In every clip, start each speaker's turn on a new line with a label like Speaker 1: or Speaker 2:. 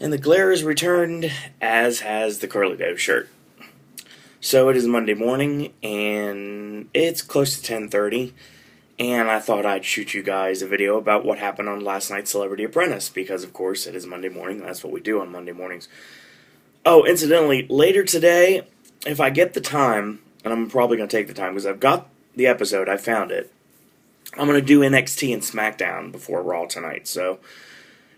Speaker 1: And the glare has returned, as has the curly dove shirt. So it is Monday morning, and it's close to 10:30, and I thought I'd shoot you guys a video about what happened on last night's Celebrity Apprentice, because of course it is Monday morning, and that's what we do on Monday mornings. Oh, incidentally, later today, if I get the time, and I'm probably going to take the time because I've got the episode, I found it, I'm going to do NXT and SmackDown before Raw tonight, so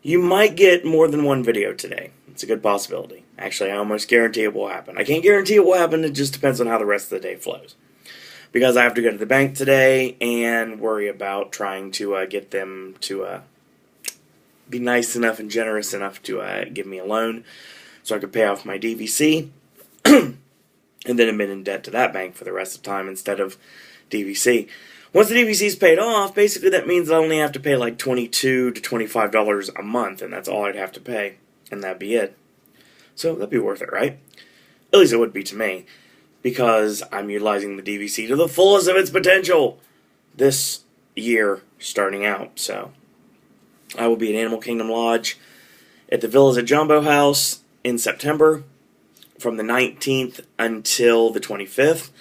Speaker 1: you might get more than one video today. It's a good possibility. Actually, I almost guarantee it will happen. I can't guarantee it will happen, it just depends on how the rest of the day flows. Because I have to go to the bank today and worry about trying to get them to be nice enough and generous enough to give me a loan so I could pay off my DVC and then admit in debt to that bank for the rest of the time instead of DVC. Once the DVC is paid off, basically that means I only have to pay like $22 to $25 a month, and that's all I'd have to pay, and that'd be it. So that'd be worth it, right? At least it would be to me, because I'm utilizing the DVC to the fullest of its potential this year starting out. So I will be at Animal Kingdom Lodge at the Villas at Jumbo House in September from the 19th until the 25th.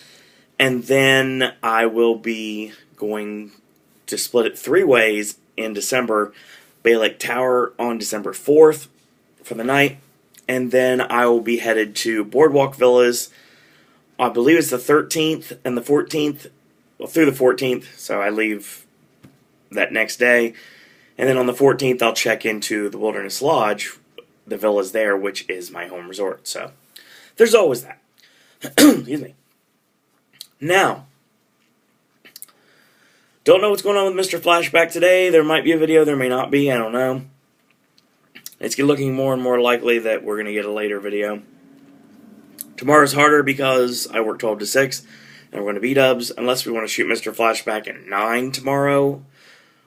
Speaker 1: And then I will be going to split it 3 ways in December. Bay Lake Tower on December 4th for the night. And then I will be headed to Boardwalk Villas. I believe it's the 13th and the 14th. Well, through the 14th. So I leave that next day. And then on the 14th, I'll check into the Wilderness Lodge, the villas there, which is my home resort. So there's always that. Excuse me. Now, don't know what's going on with Mr. Flashback today. There might be a video, there may not be, I don't know. It's looking more and more likely that we're going to get a later video. Tomorrow's harder because I work 12 to 6, and we're going to B-dubs, unless we want to shoot Mr. Flashback at 9 tomorrow,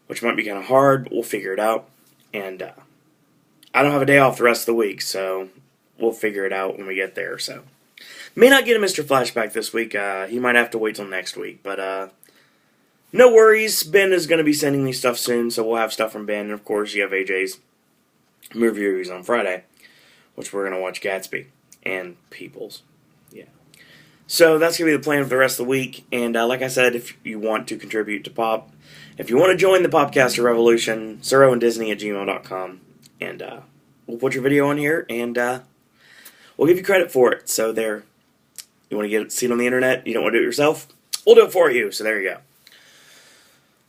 Speaker 1: which might be kind of hard, but we'll figure it out. And I don't have a day off the rest of the week, so we'll figure it out when we get there, so. May not get a Mr. Flashback this week. He might have to wait till next week. But no worries. Ben is going to be sending me stuff soon, so we'll have stuff from Ben. And, of course, you have AJ's movie reviews on Friday, which we're going to watch Gatsby and Peoples. Yeah. So that's going to be the plan for the rest of the week. And like I said, if you want to contribute to Pop, if you want to join the Popcaster Revolution, SuroandDisney@gmail.com. And we'll put your video on here, and we'll give you credit for it. So there. You want to see it on the internet? You don't want to do it yourself? We'll do it for you. So there you go.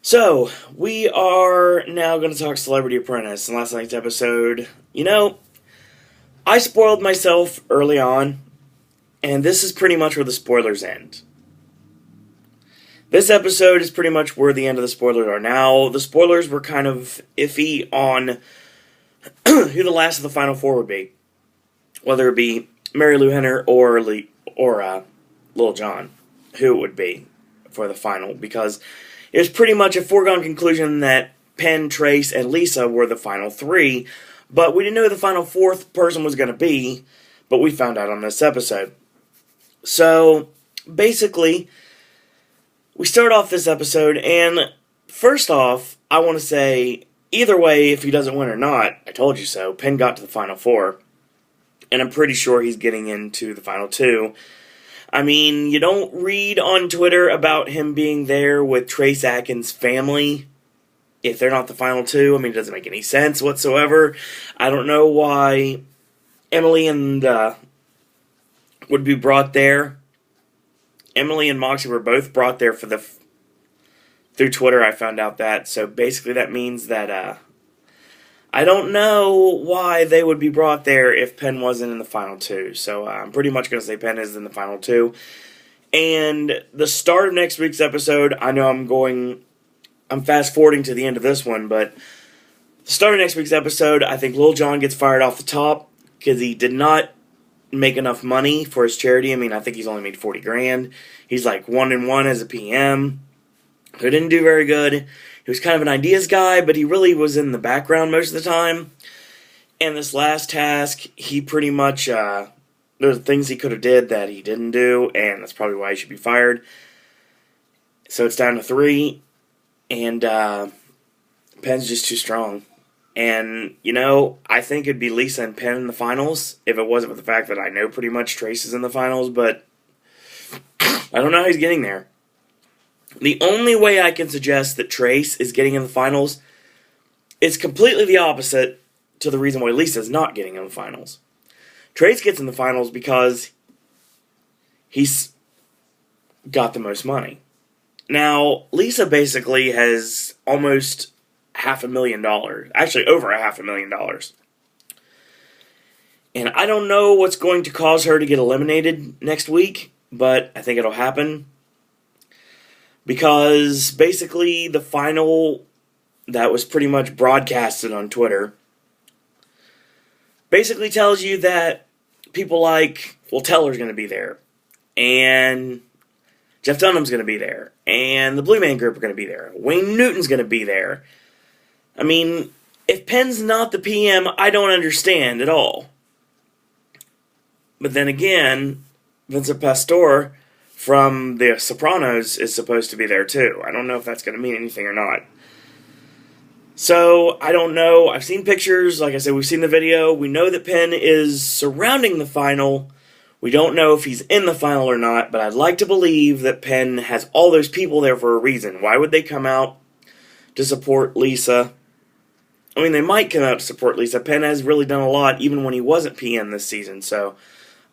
Speaker 1: So, we are now going to talk Celebrity Apprentice. In last night's episode, I spoiled myself early on, and this is pretty much where the spoilers end. This episode is pretty much where the end of the spoilers are. Now, the spoilers were kind of iffy on who the last of the Final Four would be. Whether it be Marilu Henner or Lil Jon, who it would be for the final, because it was pretty much a foregone conclusion that Penn, Trace, and Lisa were the final 3, but we didn't know who the final 4th person was going to be, but we found out on this episode. So, basically, we start off this episode, and first off, I want to say, either way, if he doesn't win or not, I told you so, Penn got to the final 4, and I'm pretty sure he's getting into the final 2. I mean, you don't read on Twitter about him being there with Trace Adkins' family if they're not the final 2. I mean, it doesn't make any sense whatsoever. I don't know why Emily and would be brought there. Emily and Moxie were both brought there through Twitter. I found out that. So basically that means that I don't know why they would be brought there if Penn wasn't in the final 2. So I'm pretty much going to say Penn is in the final 2. And the start of next week's episode, I know I'm fast forwarding to the end of this one, but the start of next week's episode, I think Lil Jon gets fired off the top because he did not make enough money for his charity. I mean, I think he's only made $40,000. He's like 1-1 as a PM. Who didn't do very good. He was kind of an ideas guy, but he really was in the background most of the time. And this last task, he pretty much, there's things he could have did that he didn't do, and that's probably why he should be fired. So it's down to 3, and Penn's just too strong. And, you know, I think it'd be Lisa and Penn in the finals if it wasn't for the fact that I know pretty much Trace is in the finals, but I don't know how he's getting there. The only way I can suggest that Trace is getting in the finals is completely the opposite to the reason why Lisa is not getting in the finals. Trace gets in the finals because he's got the most money. Now, Lisa basically has almost $500,000. Actually, over $500,000. And I don't know what's going to cause her to get eliminated next week, but I think it'll happen. Because basically the final that was pretty much broadcasted on Twitter basically tells you that people like, well, Teller's going to be there. And Jeff Dunham's going to be there. And the Blue Man Group are going to be there. Wayne Newton's going to be there. I mean, if Penn's not the PM, I don't understand at all. But then again, Vincent Pastore from The Sopranos is supposed to be there too. I don't know if that's going to mean anything or not. So, I don't know. I've seen pictures. Like I said, we've seen the video. We know that Penn is surrounding the final. We don't know if he's in the final or not, but I'd like to believe that Penn has all those people there for a reason. Why would they come out to support Lisa? I mean, they might come out to support Lisa. Penn has really done a lot, even when he wasn't PM this season. So,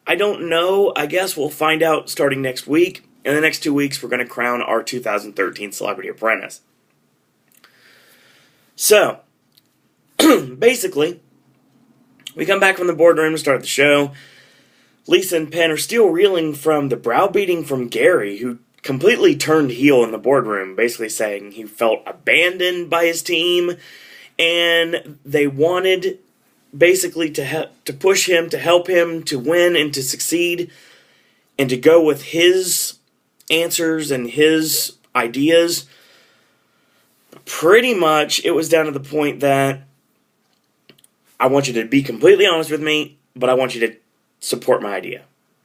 Speaker 1: I don't know. I guess we'll find out starting next week. In the next 2 weeks, we're going to crown our 2013 Celebrity Apprentice. So, basically, we come back from the boardroom to start the show. Lisa and Penn are still reeling from the browbeating from Gary, who completely turned heel in the boardroom, basically saying he felt abandoned by his team, and they wanted basically to push him, to help him, to win and to succeed, and to go with his answers and his ideas. Pretty much, it was down to the point that I want you to be completely honest with me, but I want you to support my idea.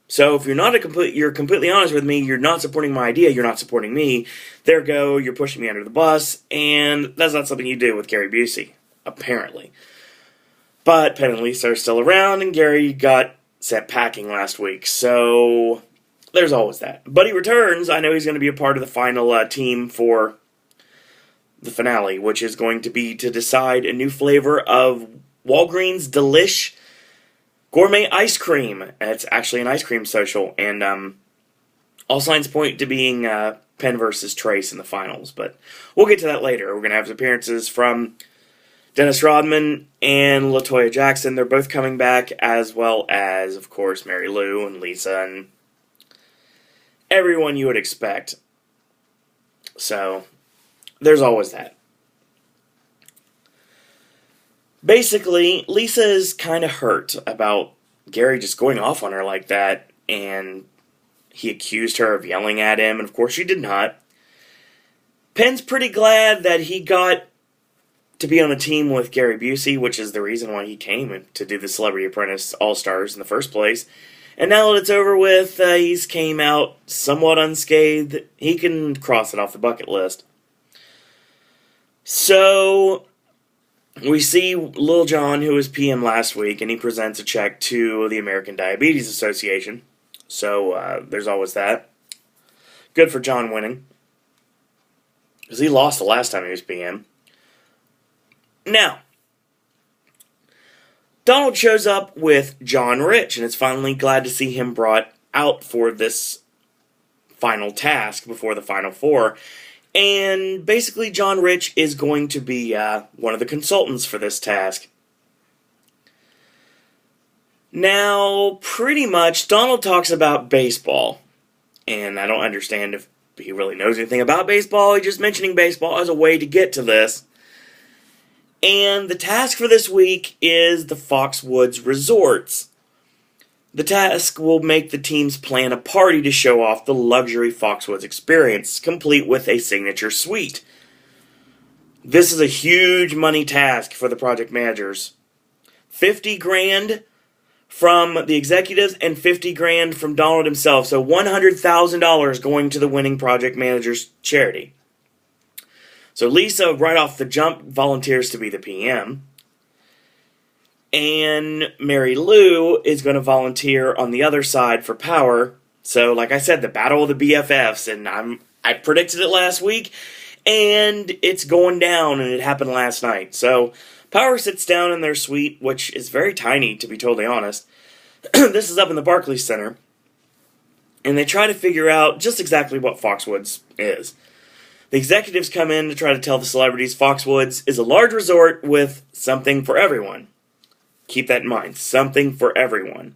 Speaker 1: So if you're completely honest with me, you're not supporting my idea, you're not supporting me, there go, you're pushing me under the bus, and that's not something you do with Gary Busey, apparently. But Penn and Lisa are still around, and Gary got sent packing last week, so there's always that. But he returns. I know he's going to be a part of the final team for the finale, which is going to be to decide a new flavor of Walgreens Delish Gourmet Ice Cream. It's actually an ice cream social, and all signs point to being Penn versus Trace in the finals, but we'll get to that later. We're going to have appearances from Dennis Rodman and LaToya Jackson. They're both coming back, as well as, of course, Marilu and Lisa and everyone you would expect. So, there's always that. Basically, Lisa is kind of hurt about Gary just going off on her like that, and he accused her of yelling at him, and of course she did not. Penn's pretty glad that he got to be on a team with Gary Busey, which is the reason why he came to do the Celebrity Apprentice All-Stars in the first place. And now that it's over with, he's came out somewhat unscathed. He can cross it off the bucket list. So, we see Lil Jon, who was PM last week, and he presents a check to the American Diabetes Association. So, there's always that. Good for Jon winning, because he lost the last time he was PM. Now, Donald shows up with John Rich, and it's finally glad to see him brought out for this final task before the Final Four. And basically, John Rich is going to be one of the consultants for this task. Now, pretty much, Donald talks about baseball. And I don't understand if he really knows anything about baseball. He's just mentioning baseball as a way to get to this. And the task for this week is the Foxwoods Resorts. The task will make the teams plan a party to show off the luxury Foxwoods experience, complete with a signature suite. This is a huge money task for the project managers. $50,000 from the executives and $50,000 from Donald himself, so $100,000 going to the winning project manager's charity. So Lisa, right off the jump, volunteers to be the PM. and Marilu is going to volunteer on the other side for Power. So, like I said, the battle of the BFFs, and I predicted it last week, and it's going down, and it happened last night. So, Power sits down in their suite, which is very tiny, to be totally honest. This is up in the Barclays Center, and they try to figure out just exactly what Foxwoods is. The executives come in to try to tell the celebrities Foxwoods is a large resort with something for everyone. Keep that in mind, something for everyone.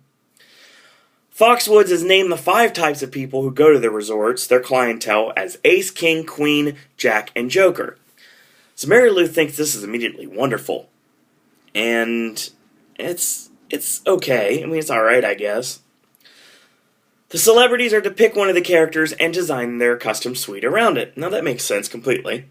Speaker 1: Foxwoods has named the 5 types of people who go to the resorts, their clientele, as Ace, King, Queen, Jack, and Joker. So Marilu thinks this is immediately wonderful. And it's okay. I mean, it's alright, I guess. The celebrities are to pick one of the characters and design their custom suite around it. Now that makes sense completely.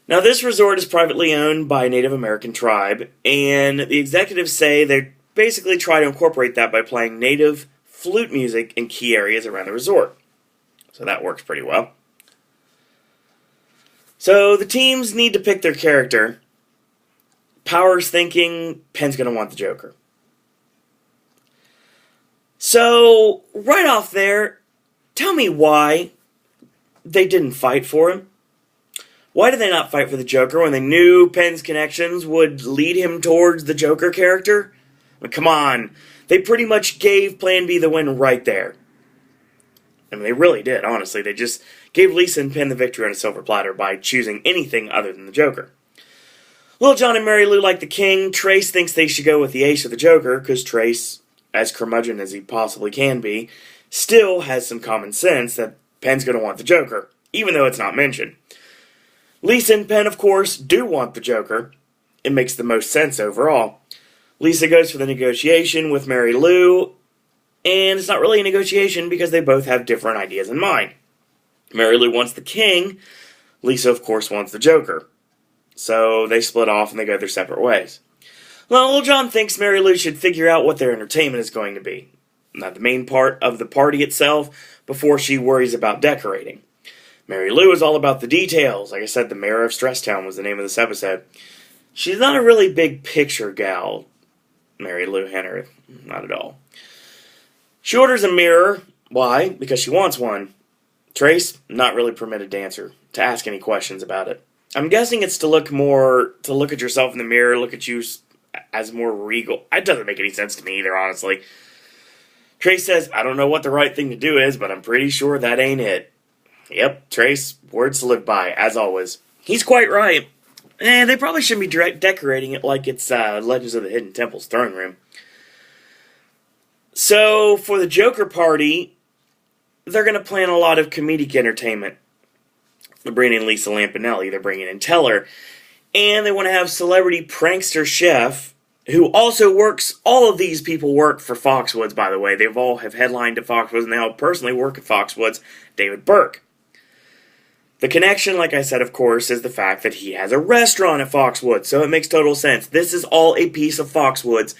Speaker 1: Now this resort is privately owned by a Native American tribe, and the executives say they basically try to incorporate that by playing native flute music in key areas around the resort. So that works pretty well. So the teams need to pick their character. Power's thinking Penn's going to want the Joker. So, right off there, tell me why they didn't fight for him. Why did they not fight for the Joker when they knew Penn's connections would lead him towards the Joker character? I mean, come on. They pretty much gave Plan B the win right there. I mean, they really did, honestly. They just gave Lisa and Penn the victory on a silver platter by choosing anything other than the Joker. Lil Jon and Marilu like the King. Trace thinks they should go with the Ace or the Joker, because Trace, as curmudgeon as he possibly can be, still has some common sense that Penn's going to want the Joker, even though it's not mentioned. Lisa and Penn, of course, do want the Joker. It makes the most sense overall. Lisa goes for the negotiation with Marilu, and it's not really a negotiation because they both have different ideas in mind. Marilu wants the King. Lisa, of course, wants the Joker. So they split off and they go their separate ways. Well, Lil Jon thinks Marilu should figure out what their entertainment is going to be. Not the main part of the party itself, before she worries about decorating. Marilu is all about the details. Like I said, the Mayor of Stresstown was the name of this episode. She's not a really big picture gal, Marilu Henner. Not at all. She orders a mirror. Why? Because she wants one. Trace, not really permitted to answer, to ask any questions about it. I'm guessing it's to look at yourself in the mirror, look at you as more regal. It doesn't make any sense to me either, honestly. Trace says, I don't know what the right thing to do is, but I'm pretty sure that ain't it. Yep, Trace, words to live by, as always. He's quite right. They probably shouldn't be decorating it like it's Legends of the Hidden Temple's throne room. So, for the Joker party, they're going to plan a lot of comedic entertainment. They're bringing in Lisa Lampanelli, they're bringing in Teller, and they want to have celebrity prankster chef, who also works, all of these people work for Foxwoods, by the way. They all have headlined at Foxwoods, and they all personally work at Foxwoods, David Burke. The connection, like I said, of course, is the fact that he has a restaurant at Foxwoods, so it makes total sense. This is all a piece of Foxwoods.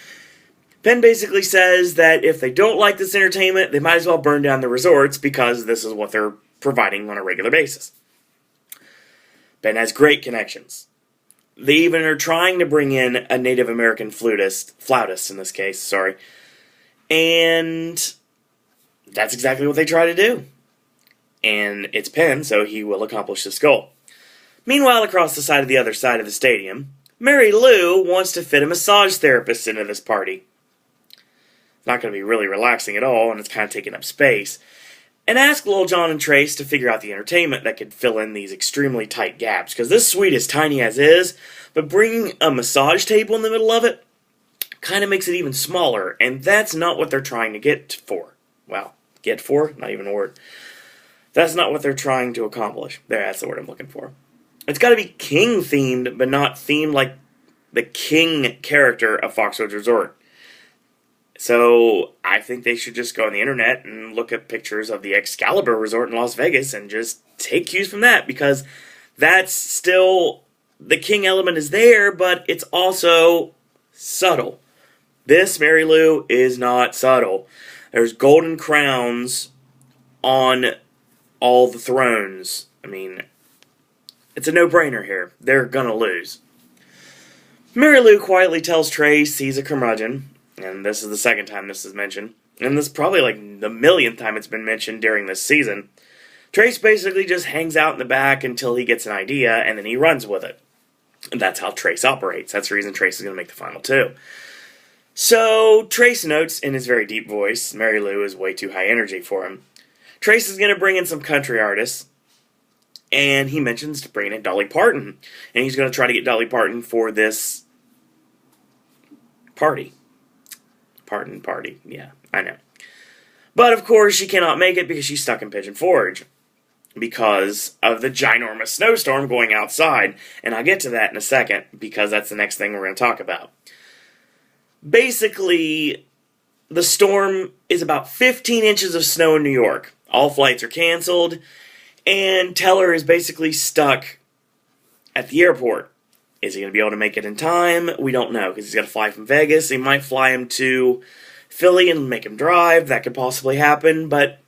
Speaker 1: Penn basically says that if they don't like this entertainment, they might as well burn down the resorts, because this is what they're providing on a regular basis. Penn has great connections. They even are trying to bring in a Native American flautist in this case, sorry. And that's exactly what they try to do. And it's Penn, so he will accomplish this goal. Meanwhile, across the other side of the stadium, Marilu wants to fit a massage therapist into this party. It's not going to be really relaxing at all, and it's kind of taking up space. And ask Lil Jon and Trace to figure out the entertainment that could fill in these extremely tight gaps. Because this suite is tiny as is, but bringing a massage table in the middle of it kind of makes it even smaller. And that's not what they're trying to get for. Well, get for? Not even a word. That's not what they're trying to accomplish. There, that's the word I'm looking for. It's got to be King-themed, but not themed like the King character of Foxwoods Resort. So, I think they should just go on the internet and look at pictures of the Excalibur Resort in Las Vegas and just take cues from that, because that's still, the King element is there, but it's also subtle. This, Marilu, is not subtle. There's golden crowns on all the thrones. I mean, it's a no-brainer here. They're gonna lose. Marilu quietly tells Trace he's a curmudgeon, and this is the second time this is mentioned, and this is probably like the millionth time it's been mentioned during this season. Trace basically just hangs out in the back until he gets an idea, and then he runs with it. And that's how Trace operates. That's the reason Trace is going to make the final two. So, Trace notes in his very deep voice, Marilu is way too high energy for him. Trace is going to bring in some country artists, and he mentions to bring in Dolly Parton. And he's going to try to get Dolly Parton for this party. Party. Yeah, I know. But, of course, she cannot make it because she's stuck in Pigeon Forge because of the ginormous snowstorm going outside. And I'll get to that in a second because that's the next thing we're going to talk about. Basically, the storm is about 15 inches of snow in New York. All flights are canceled, and Teller is basically stuck at the airport. Is he going to be able to make it in time? We don't know, because he's got to fly from Vegas. He might fly him to Philly and make him drive. That could possibly happen, but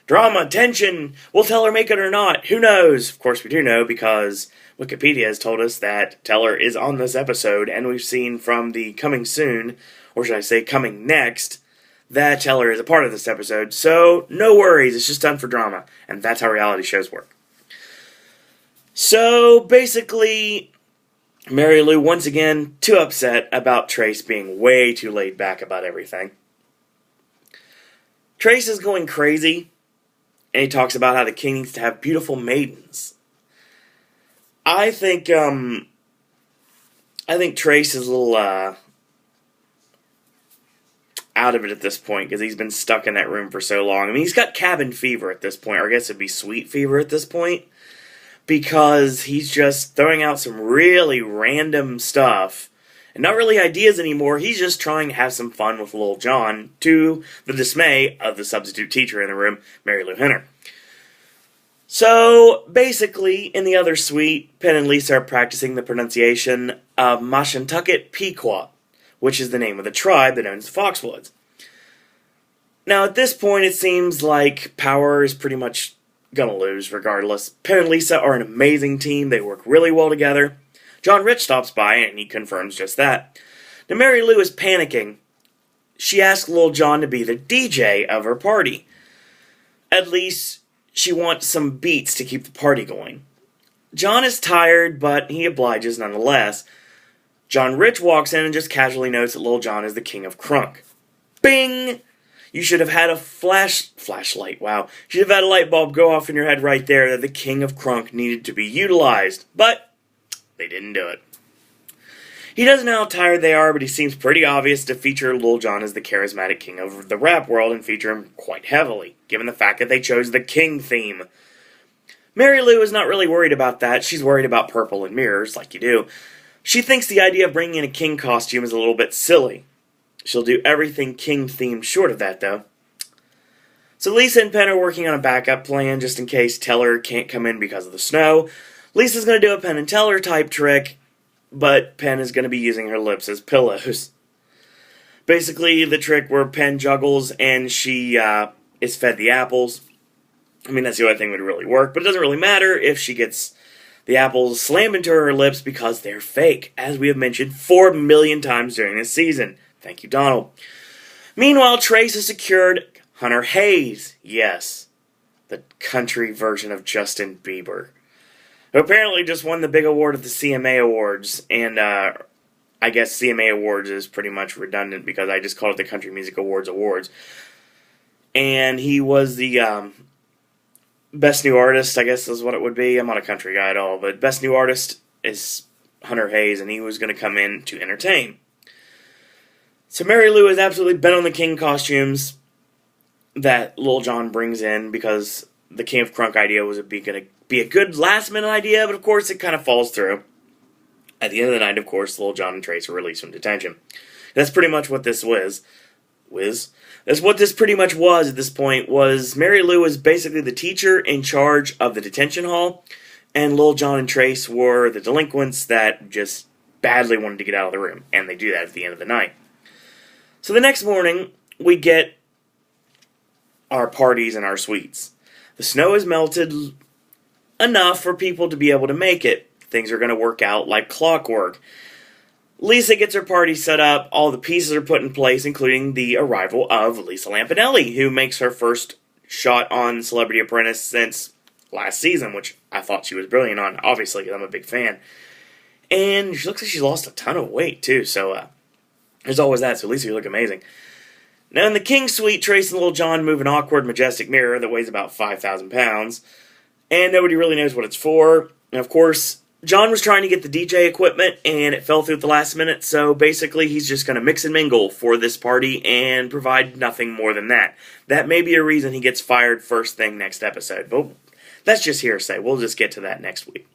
Speaker 1: drama, tension, will Teller make it or not? Who knows? Of course we do know, because Wikipedia has told us that Teller is on this episode, and we've seen from the coming soon, or should I say coming next, that Teller is a part of this episode. So, no worries, it's just done for drama, and that's how reality shows work. So, basically, Marilu, once again, too upset about Trace being way too laid back about everything. Trace is going crazy, and he talks about how the king needs to have beautiful maidens. I think Trace is a little out of it at this point because he's been stuck in that room for so long. I mean, he's got cabin fever at this point, or I guess it'd be sweet fever at this point, because he's just throwing out some really random stuff and not really ideas anymore. He's just trying to have some fun with Lil Jon, to the dismay of the substitute teacher in the room, Marilu Henner. So, basically, in the other suite, Penn and Lisa are practicing the pronunciation of Mashantucket Pequot, which is the name of the tribe that owns the Foxwoods. Now, at this point, it seems like Power is pretty much gonna lose regardless. Penn and Lisa are an amazing team. They work really well together. John Rich stops by, and he confirms just that. Now, Marilu is panicking. She asks Lil Jon to be the DJ of her party. At least she wants some beats to keep the party going. John is tired, but he obliges nonetheless. John Rich walks in and just casually notes that Lil Jon is the king of crunk. Bing! You should have had a flashlight, wow. You should have had a light bulb go off in your head right there that the king of crunk needed to be utilized. But they didn't do it. He doesn't know how tired they are, but he seems pretty obvious to feature Lil Jon as the charismatic king of the rap world and feature him quite heavily, given the fact that they chose the king theme. Marilu is not really worried about that. She's worried about purple and mirrors, like you do. She thinks the idea of bringing in a king costume is a little bit silly. She'll do everything king-themed short of that, though. So Lisa and Penn are working on a backup plan just in case Teller can't come in because of the snow. Lisa's going to do a Penn and Teller type trick, but Penn is going to be using her lips as pillows. Basically, the trick where Penn juggles and she is fed the apples. I mean, that's the only thing that would really work, but it doesn't really matter if she gets the apples slammed into her lips because they're fake, as we have mentioned 4 million times during this season. Thank you, Donald. Meanwhile, Trace has secured Hunter Hayes. Yes, the country version of Justin Bieber, who apparently just won the big award at the CMA Awards, and I guess CMA Awards is pretty much redundant because I just called it the Country Music Awards. And he was the Best New Artist, I guess is what it would be. I'm not a country guy at all, but Best New Artist is Hunter Hayes, and he was going to come in to entertain. So Marilu has absolutely been on the king costumes that Lil Jon brings in because the King of Crunk idea was going to be a good last-minute idea, but of course it kind of falls through. At the end of the night, of course, Lil Jon and Trace are released from detention. That's pretty much what this was. That's what this pretty much was at this point, was Marilu was basically the teacher in charge of the detention hall, and Lil Jon and Trace were the delinquents that just badly wanted to get out of the room, and they do that at the end of the night. So the next morning, we get our parties and our suites. The snow has melted enough for people to be able to make it. Things are going to work out like clockwork. Lisa gets her party set up, all the pieces are put in place, including the arrival of Lisa Lampanelli, who makes her first shot on Celebrity Apprentice since last season, which I thought she was brilliant on, obviously, because I'm a big fan. And she looks like she's lost a ton of weight, too, so there's always that, so Lisa, you look amazing. Now, in the King's Suite, Trace and Little John move an awkward, majestic mirror that weighs about 5,000 pounds, and nobody really knows what it's for. And, of course, John was trying to get the DJ equipment, and it fell through at the last minute, so basically he's just going to mix and mingle for this party and provide nothing more than that. That may be a reason he gets fired first thing next episode, but that's just hearsay. We'll just get to that next week.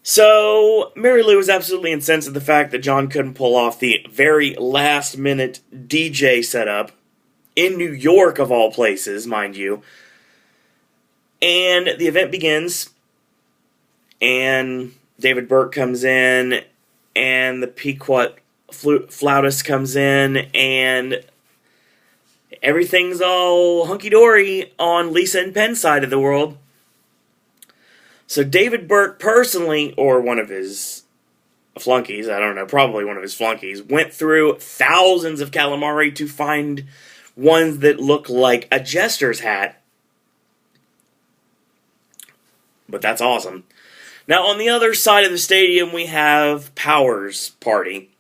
Speaker 1: So, Marilu is absolutely incensed at the fact that John couldn't pull off the very last-minute DJ setup in New York, of all places, mind you. And the event begins, and David Burke comes in, and the Pequot flautist comes in, and everything's all hunky-dory on Lisa and Penn's side of the world. So David Burke personally, or one of his flunkies, I don't know, probably one of his flunkies, went through thousands of calamari to find ones that look like a jester's hat. But that's awesome. Now, on the other side of the stadium, we have Power's party.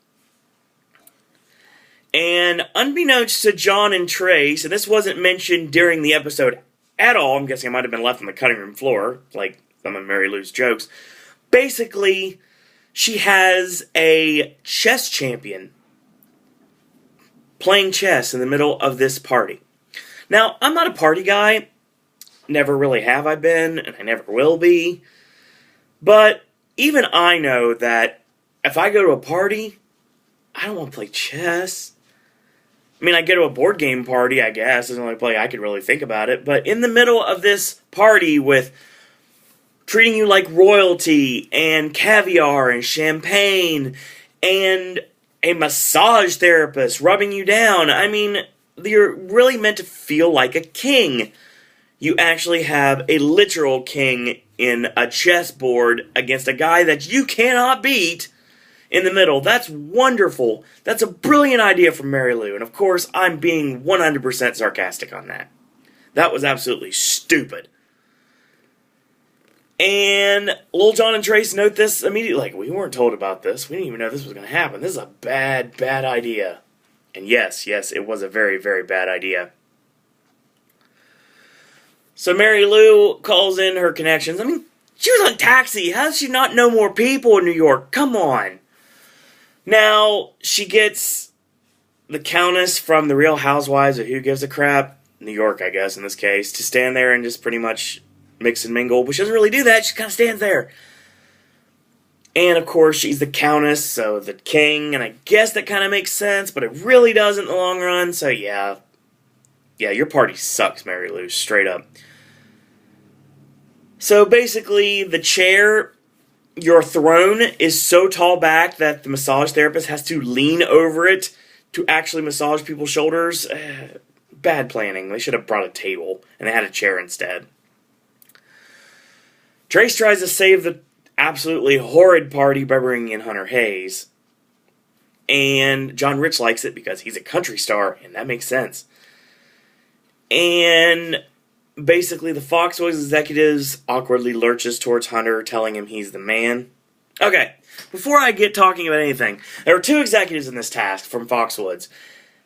Speaker 1: And unbeknownst to John and Trace, and this wasn't mentioned during the episode at all, I'm guessing it might have been left on the cutting room floor, like some of Marilu's jokes. Basically, she has a chess champion playing chess in the middle of this party. Now, I'm not a party guy. Never really have I been, and I never will be. But even I know that if I go to a party, I don't want to play chess. I mean, I go to a board game party, I guess. It's the only play I could really think about it. But in the middle of this party with treating you like royalty, and caviar, and champagne, and a massage therapist rubbing you down. I mean, you're really meant to feel like a king. You actually have a literal king in a chessboard against a guy that you cannot beat in the middle. That's wonderful. That's a brilliant idea from Marilu. And of course, I'm being 100% sarcastic on that. That was absolutely stupid. And Lil Jon and Trace note this immediately, like, we weren't told about this. We didn't even know this was going to happen. This is a bad, bad idea. And yes, it was a very, very bad idea. So Marilu calls in her connections. I mean, she was on Taxi. How does she not know more people in New York? Come on. Now, she gets the Countess from The Real Housewives of Who Gives a Crap, New York, I guess, in this case, to stand there and just pretty much mix and mingle, but she doesn't really do that. She kind of stands there. And, of course, she's the Countess, so the king, and I guess that kind of makes sense, but it really doesn't in the long run, so yeah. Yeah, your party sucks, Marilu, straight up. So, basically, the chair, your throne, is so tall back that the massage therapist has to lean over it to actually massage people's shoulders. Bad planning. They should have brought a table, and they had a chair instead. Trace tries to save the absolutely horrid party by bringing in Hunter Hayes. And John Rich likes it because he's a country star, and that makes sense. And basically the Foxwoods executives awkwardly lurches towards Hunter, telling him he's the man. Okay, before I get talking about anything, there were two executives in this task from Foxwoods.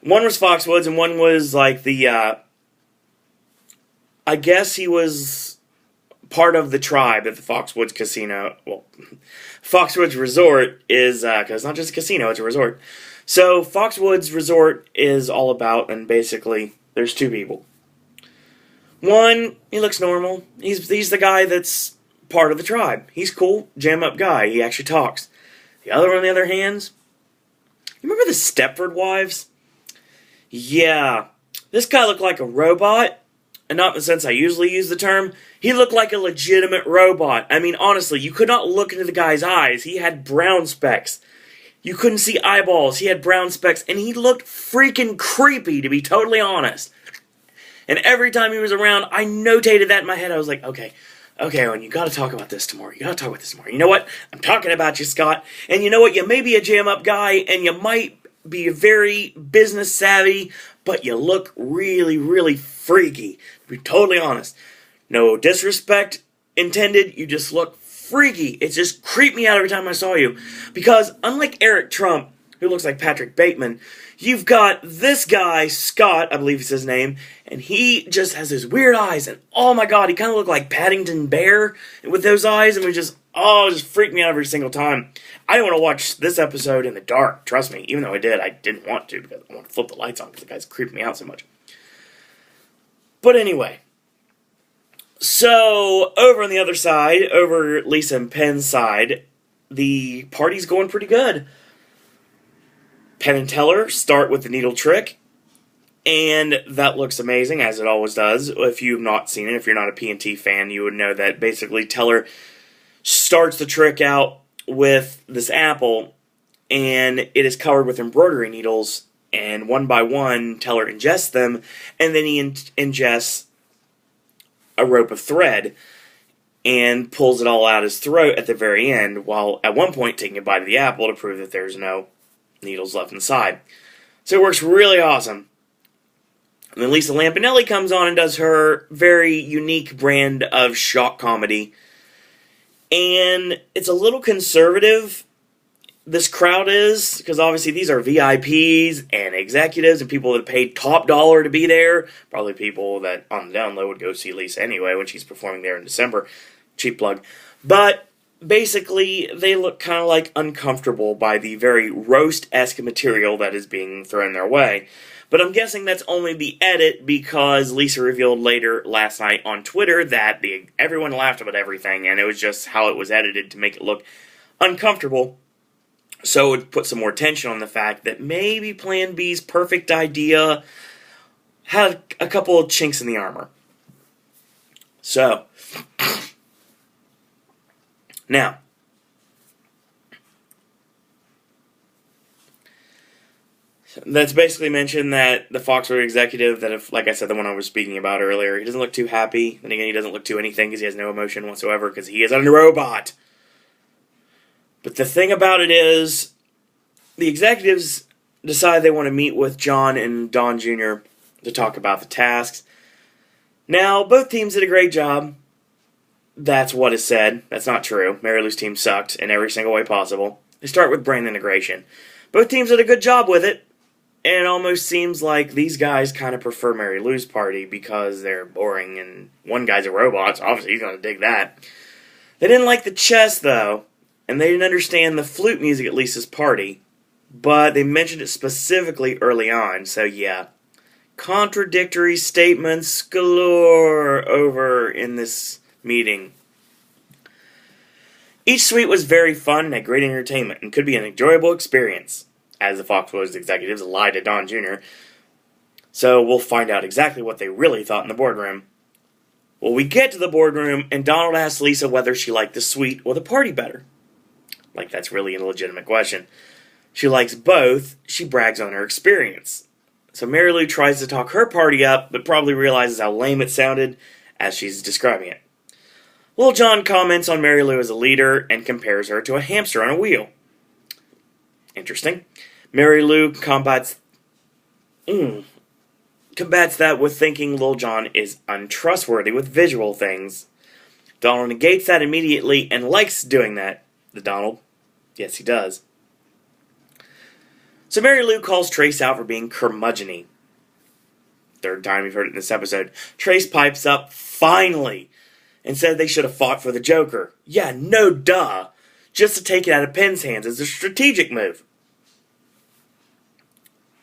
Speaker 1: One was Foxwoods, and one was like the, I guess he was part of the tribe at the Foxwoods Casino, well, Foxwoods Resort is, because it's not just a casino, it's a resort. So, Foxwoods Resort is all about, and basically, there's two people. One, he looks normal. He's the guy that's part of the tribe. He's cool, jam-up guy. He actually talks. The other, on the other hand, you remember the Stepford Wives? Yeah. This guy looked like a robot. And not in the sense I usually use the term. He looked like a legitimate robot. I mean, honestly, you could not look into the guy's eyes. He had brown specks. You couldn't see eyeballs. He had brown specks. And he looked freaking creepy, to be totally honest. And every time he was around, I notated that in my head. I was like, okay, Okay, Owen, you gotta talk about this tomorrow. You gotta talk about this tomorrow. You know what? I'm talking about you, Scott. And you know what? You may be a jam-up guy, and you might be very business savvy, but you look really, really freaky. To be totally honest. No disrespect intended, you just look freaky. It just creeped me out every time I saw you. Because unlike Eric Trump, who looks like Patrick Bateman, you've got this guy, Scott, I believe is his name, and he just has his weird eyes, and oh my god, he kind of looked like Paddington Bear with those eyes, and it just freaked me out every single time. I didn't want to watch this episode in the dark, trust me. Even though I didn't want to, because I want to flip the lights on, because the guy's creeping me out so much. But anyway, so over on the other side, over Lisa and Penn's side, the party's going pretty good. Penn and Teller start with the needle trick, and that looks amazing, as it always does. If you've not seen it, if you're not a P&T fan, you would know that basically Teller starts the trick out with this apple, and it is covered with embroidery needles, and one by one, Teller ingests them, and then he ingests a rope of thread, and pulls it all out his throat at the very end, while at one point taking a bite of the apple to prove that there's no needles left inside. So it works really awesome. And then Lisa Lampanelli comes on and does her very unique brand of shock comedy. And it's a little conservative, this crowd is, because obviously these are VIPs and executives and people that paid top dollar to be there. Probably people that on the down low would go see Lisa anyway when she's performing there in December. Cheap plug. But basically, they look kind of like uncomfortable by the very roast-esque material that is being thrown their way. But I'm guessing that's only the edit because Lisa revealed later last night on Twitter that everyone laughed about everything, and it was just how it was edited to make it look uncomfortable. So it would put some more tension on the fact that maybe Plan B's perfect idea had a couple of chinks in the armor. So now, that's basically mentioned that the Foxworth executive, that if, like I said, the one I was speaking about earlier, he doesn't look too happy. Then again, he doesn't look too anything because he has no emotion whatsoever because he is a robot. But the thing about it is, the executives decide they want to meet with John and Don Jr. to talk about the tasks. Now, both teams did a great job. That's what is said. That's not true. Marilu's team sucked in every single way possible. They start with brain integration. Both teams did a good job with it. And it almost seems like these guys kind of prefer Marilu's party because they're boring and one guy's a robot, so obviously he's going to dig that. They didn't like the chess, though, and they didn't understand the flute music at Lisa's party, but they mentioned it specifically early on, so yeah. Contradictory statements galore over in this meeting. Each suite was very fun and had great entertainment and could be an enjoyable experience, as the Foxwoods executives lied to Don Jr. So we'll find out exactly what they really thought in the boardroom. Well, we get to the boardroom, and Donald asks Lisa whether she liked the suite or the party better. Like, that's really a legitimate question. She likes both. She brags on her experience. So Marilu tries to talk her party up, but probably realizes how lame it sounded as she's describing it. Lil Jon comments on Marilu as a leader and compares her to a hamster on a wheel. Interesting. Marilu combats that with thinking Lil Jon is untrustworthy with visual things. Donald negates that immediately and likes doing that. The Donald. Yes, he does. So Marilu calls Trace out for being curmudgeon-y. Third time we've heard it in this episode. Trace pipes up, finally, and said they should have fought for the Joker. Yeah, no duh. Just to take it out of Penn's hands is a strategic move.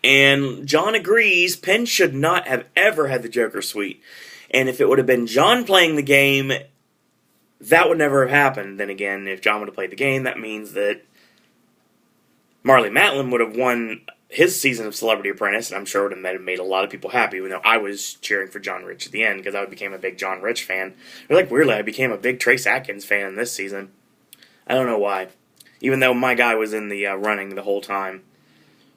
Speaker 1: And John agrees Penn should not have ever had the Joker suite. And if it would have been John playing the game, that would never have happened. Then again, if John would have played the game, that means that Marley Matlin would have won his season of Celebrity Apprentice, and I'm sure it would have made a lot of people happy, even though I was cheering for John Rich at the end, because I became a big John Rich fan. Or like, weirdly, I became a big Trace Atkins fan this season. I don't know why. Even though my guy was in the running the whole time.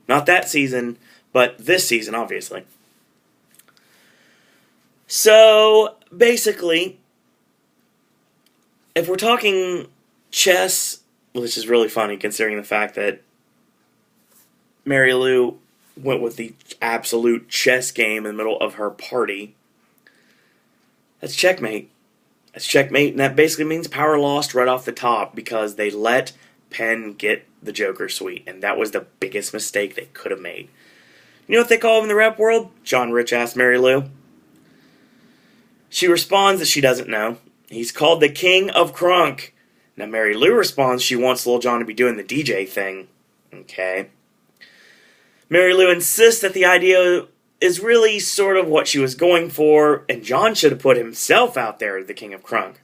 Speaker 1: Not that season, but this season, obviously. So, basically, if we're talking chess, which is really funny considering the fact that Marilu went with the absolute chess game in the middle of her party, that's checkmate. That's checkmate, and that basically means power lost right off the top because they let Penn get the Joker suite, and that was the biggest mistake they could have made. You know what they call him in the rap world? John Rich asked Marilu. She responds that she doesn't know. He's called the King of Crunk. Now Marilu responds she wants Lil Jon to be doing the DJ thing. Okay. Marilu insists that the idea is really sort of what she was going for, and Jon should have put himself out there as the King of Crunk.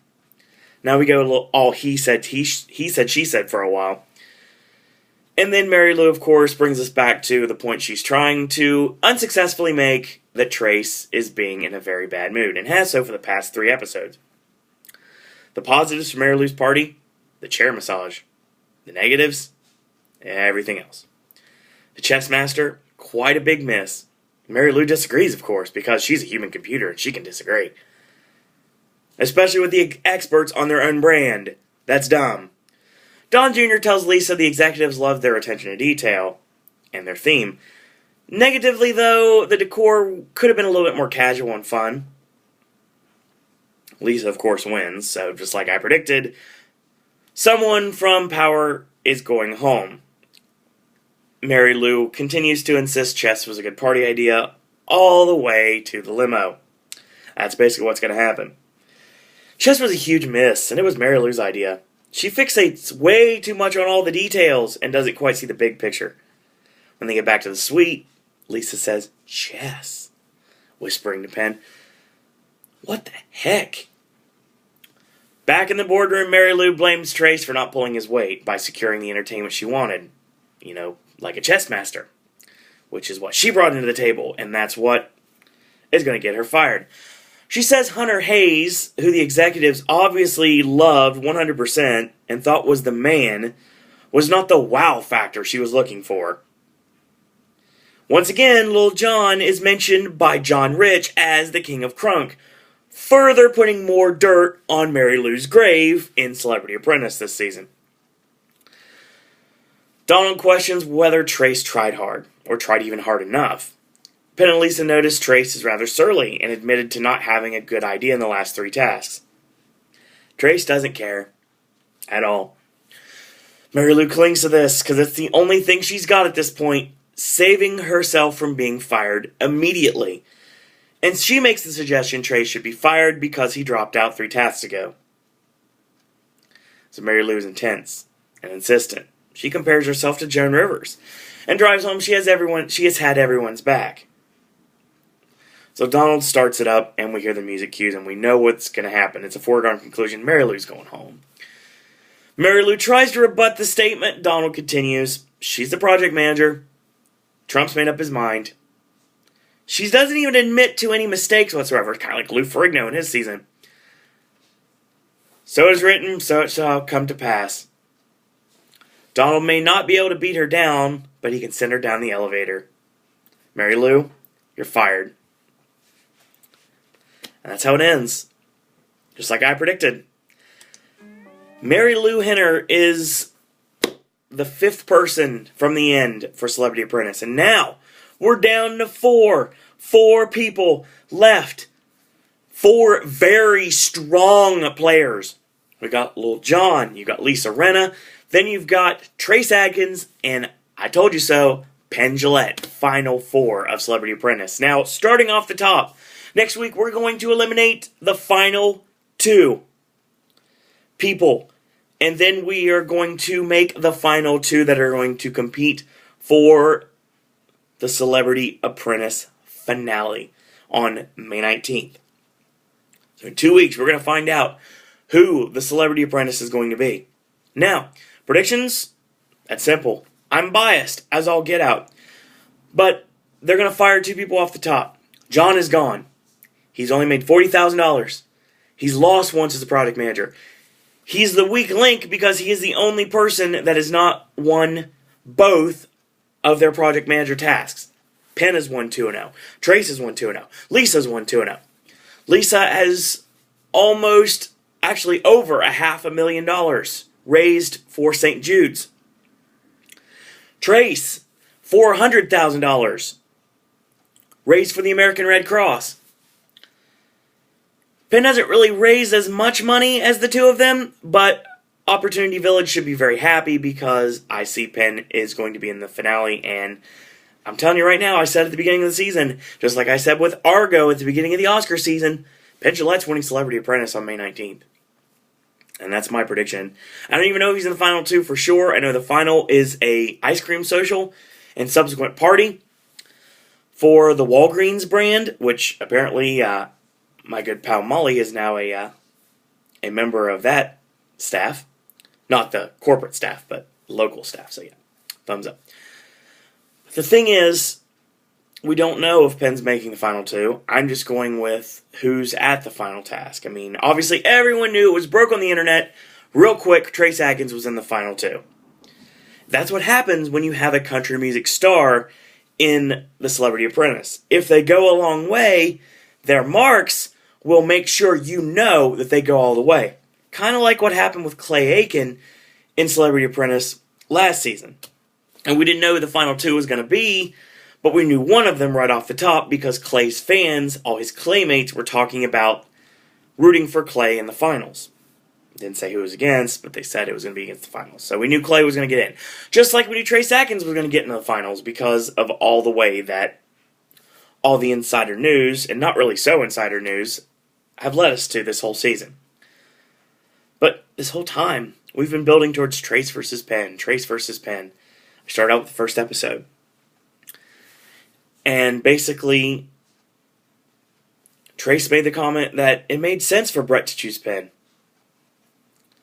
Speaker 1: Now we go a little all he said, she said for a while. And then Marilu, of course, brings us back to the point she's trying to unsuccessfully make, that Trace is being in a very bad mood, and has so for the past 3 episodes. The positives for Marilu's party, the chair massage. The negatives, everything else. The chess master, quite a big miss. Marilu disagrees, of course, because she's a human computer and she can disagree. Especially with the experts on their own brand. That's dumb. Don Jr. tells Lisa the executives love their attention to detail and their theme. Negatively, though, the decor could have been a little bit more casual and fun. Lisa, of course, wins, so just like I predicted, someone from Power is going home. Marilu continues to insist chess was a good party idea all the way to the limo. That's basically what's going to happen. Chess was a huge miss, and it was Marilu's idea. She fixates way too much on all the details and doesn't quite see the big picture. When they get back to the suite, Lisa says, chess, whispering to Penn, what the heck? Back in the boardroom, Marilu blames Trace for not pulling his weight by securing the entertainment she wanted. You know, like a chess master, which is what she brought into the table, and that's what is going to get her fired. She says Hunter Hayes, who the executives obviously loved 100% and thought was the man, was not the wow factor she was looking for. Once again, Lil Jon is mentioned by John Rich as the King of Crunk, further putting more dirt on Marilu's grave in Celebrity Apprentice this season. Donald questions whether Trace tried hard, or tried even hard enough. Penn and Lisa notice Trace is rather surly and admitted to not having a good idea in the last 3 tasks. Trace doesn't care. At all. Marilu clings to this because it's the only thing she's got at this point, saving herself from being fired immediately. And she makes the suggestion Trace should be fired because he dropped out 3 tasks ago. So Marilu is intense and insistent. She compares herself to Joan Rivers and drives home she has had everyone's back. So Donald starts it up and we hear the music cues and we know what's going to happen. It's a foregone conclusion. Marilu's going home. Marilu tries to rebut the statement. Donald continues. She's the project manager. Trump's made up his mind. She doesn't even admit to any mistakes whatsoever. Kind of like Lou Ferrigno in his season. So it is written, so it shall come to pass. Donald may not be able to beat her down, but he can send her down the elevator. Marilu, you're fired. And that's how it ends. Just like I predicted. Marilu Henner is the 5th person from the end for Celebrity Apprentice. And now, we're down to 4. 4 people left. 4 very strong players. We got Lil Jon, you got Lisa Rinna, then you've got Trace Adkins, and I told you so, Penn Jillette, final 4 of Celebrity Apprentice. Now, starting off the top, next week we're going to eliminate the final 2 people. And then we are going to make the final 2 that are going to compete for the Celebrity Apprentice finale on May 19th. So in 2 weeks, we're going to find out who the Celebrity Apprentice is going to be. Now, predictions? That's simple. I'm biased, as all get out. But they're going to fire 2 people off the top. Jon is gone. He's only made $40,000. He's lost once as a project manager. He's the weak link because he is the only person that has not won both of their project manager tasks. Penn has won 2-0. Trace has won 2-0. Lisa's won 2-0. Lisa has almost actually over $500,000 raised for St. Jude's. Trace, $400,000 raised for the American Red Cross. Penn hasn't really raised as much money as the two of them, but Opportunity Village should be very happy because I see Penn is going to be in the finale, and I'm telling you right now, I said at the beginning of the season, just like I said with Argo at the beginning of the Oscar season, Penn Jillette's winning Celebrity Apprentice on May 19th. And that's my prediction. I don't even know if he's in the final two for sure. I know the final is a ice cream social and subsequent party for the Walgreens brand, which apparently my good pal Molly is now a member of that staff. Not the corporate staff, but local staff. So yeah, thumbs up. The thing is, we don't know if Penn's making the final two. I'm just going with who's at the final task. I mean, obviously everyone knew it was broke on the internet. Real quick, Trace Adkins was in the final two. That's what happens when you have a country music star in the Celebrity Apprentice. If they go a long way, their marks will make sure you know that they go all the way. Kind of like what happened with Clay Aiken in Celebrity Apprentice last season. And we didn't know who the final two was going to be, but we knew one of them right off the top because Clay's fans, all his Claymates, were talking about rooting for Clay in the finals. Didn't say who it was against, but they said it was going to be against the finals. So we knew Clay was going to get in. Just like we knew Trace Adkins was going to get into the finals because of all the way that all the insider news, and not really so insider news, have led us to this whole season. But this whole time, we've been building towards Trace versus Penn, Trace versus Penn. I started out with the first episode. And basically, Trace made the comment that it made sense for Brett to choose Penn.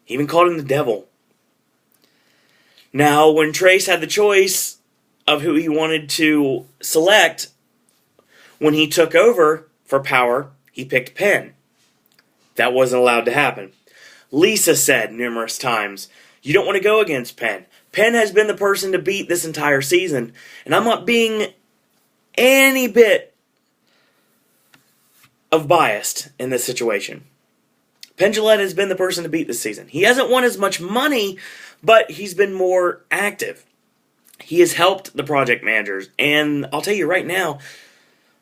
Speaker 1: He even called him the devil. Now, when Trace had the choice of who he wanted to select, when he took over for Power, he picked Penn. That wasn't allowed to happen. Lisa said numerous times, you don't want to go against Penn. Penn has been the person to beat this entire season. And I'm not being any bit of biased in this situation. Penn Jillette has been the person to beat this season. He hasn't won as much money, but he's been more active. He has helped the project managers. And I'll tell you right now,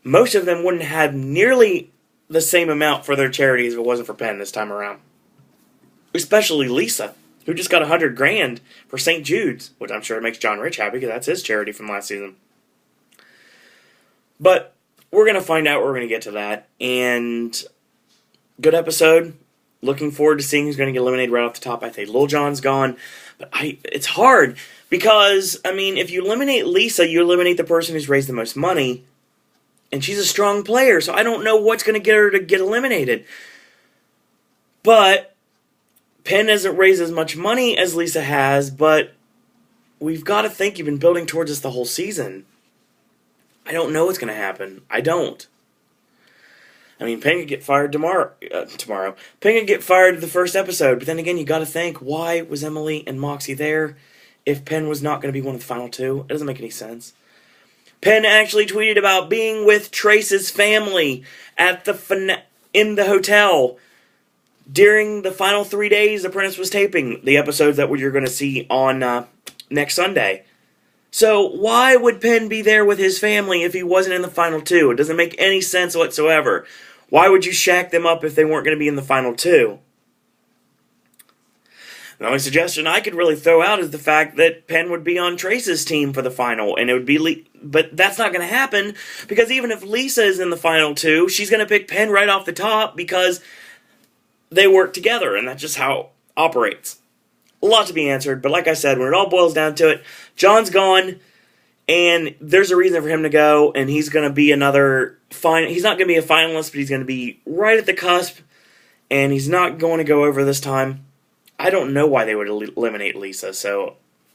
Speaker 1: most of them wouldn't have nearly the same amount for their charities if it wasn't for Penn this time around. Especially Lisa, who just got $100,000 for St. Jude's, which I'm sure makes John Rich happy because that's his charity from last season. But we're going to find out. We're going to get to that. And good episode. Looking forward to seeing who's going to get eliminated right off the top. I think Lil Jon's gone. But it's hard because, I mean, if you eliminate Lisa, you eliminate the person who's raised the most money. And she's a strong player, so I don't know what's going to get her to get eliminated. But Penn hasn't raised as much money as Lisa has, but we've got to think you've been building towards this the whole season. I don't know what's going to happen. I don't. I mean, Penn could get fired tomorrow. Penn could get fired the first episode, but then again, you got to think, why was Emily and Moxie there if Penn was not going to be one of the final two? It doesn't make any sense. Penn actually tweeted about being with Trace's family at in the hotel during the final 3 days Apprentice was taping the episodes that you're going to see on next Sunday. So why would Penn be there with his family if he wasn't in the final two? It doesn't make any sense whatsoever. Why would you shack them up if they weren't going to be in the final two? The only suggestion I could really throw out is the fact that Penn would be on Trace's team for the final, and it would be but that's not going to happen because even if Lisa is in the final two, she's going to pick Penn right off the top because they work together, and that's just how it operates. A lot to be answered, but like I said, when it all boils down to it, John's gone, and there's a reason for him to go, and he's going to be he's not going to be a finalist, but he's going to be right at the cusp, and he's not going to go over this time. I don't know why they would eliminate Lisa,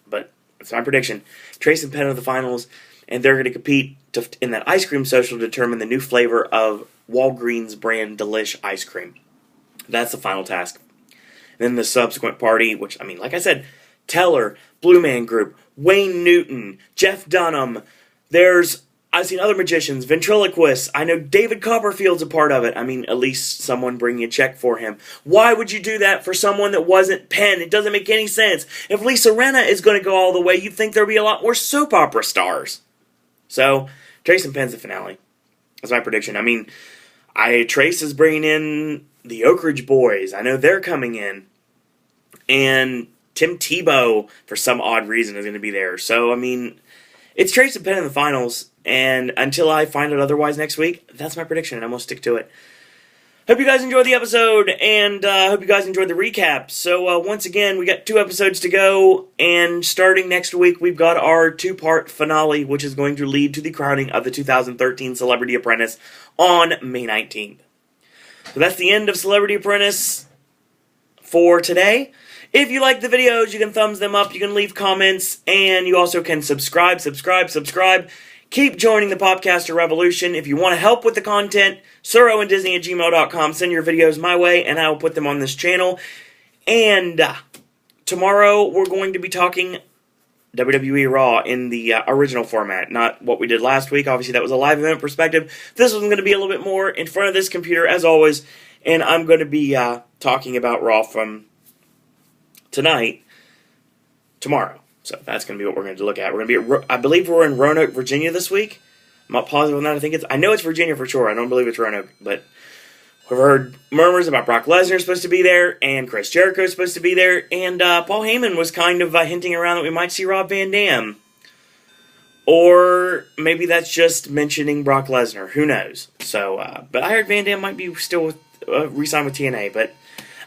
Speaker 1: but it's my prediction. Trace and Penn are the finals, and they're going to compete in that ice cream social to determine the new flavor of Walgreens brand Delish ice cream. That's the final task. Then the subsequent party, which, I mean, like I said, Teller, Blue Man Group, Wayne Newton, Jeff Dunham. There's I've seen other magicians, ventriloquists. I know David Copperfield's a part of it. I mean, at least someone bringing a check for him. Why would you do that for someone that wasn't Penn? It doesn't make any sense. If Lisa Rinna is going to go all the way, you'd think there'd be a lot more soap opera stars. So, Trace and Penn's the finale. That's my prediction. I mean, Trace is bringing in the Oak Ridge Boys. I know they're coming in. And Tim Tebow, for some odd reason, is going to be there. So, I mean, it's Trace and Penn in the finals. And until I find out otherwise next week, that's my prediction, and I'm going to stick to it. Hope you guys enjoyed the episode, and hope you guys enjoyed the recap. So, once again, we got 2 episodes to go, and starting next week, we've got our 2-part finale, which is going to lead to the crowning of the 2013 Celebrity Apprentice on May 19th. So that's the end of Celebrity Apprentice for today. If you like the videos, you can thumbs them up, you can leave comments, and you also can subscribe. Keep joining the Popcaster Revolution. If you want to help with the content, SirOwenDisney@gmail.com. Send your videos my way, and I will put them on this channel. And tomorrow, we're going to be talking WWE Raw in the original format, not what we did last week. Obviously, that was a live event perspective. This one's going to be a little bit more in front of this computer, as always, and I'm going to be talking about Raw from tonight, tomorrow. So that's going to be what we're going to look at. We're going to be, I believe we're in Roanoke, Virginia this week. I'm not positive on that. I know it's Virginia for sure. I don't believe it's Roanoke, but we've heard murmurs about Brock Lesnar supposed to be there, and Chris Jericho supposed to be there, and Paul Heyman was kind of hinting around that we might see Rob Van Dam. Or maybe that's just mentioning Brock Lesnar. Who knows? So, but I heard Van Dam might be still re-signed with TNA, but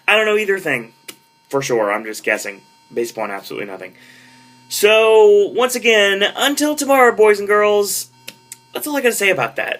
Speaker 1: I don't know either thing for sure. I'm just guessing based upon absolutely nothing. So, once again, until tomorrow, boys and girls, that's all I gotta say about that.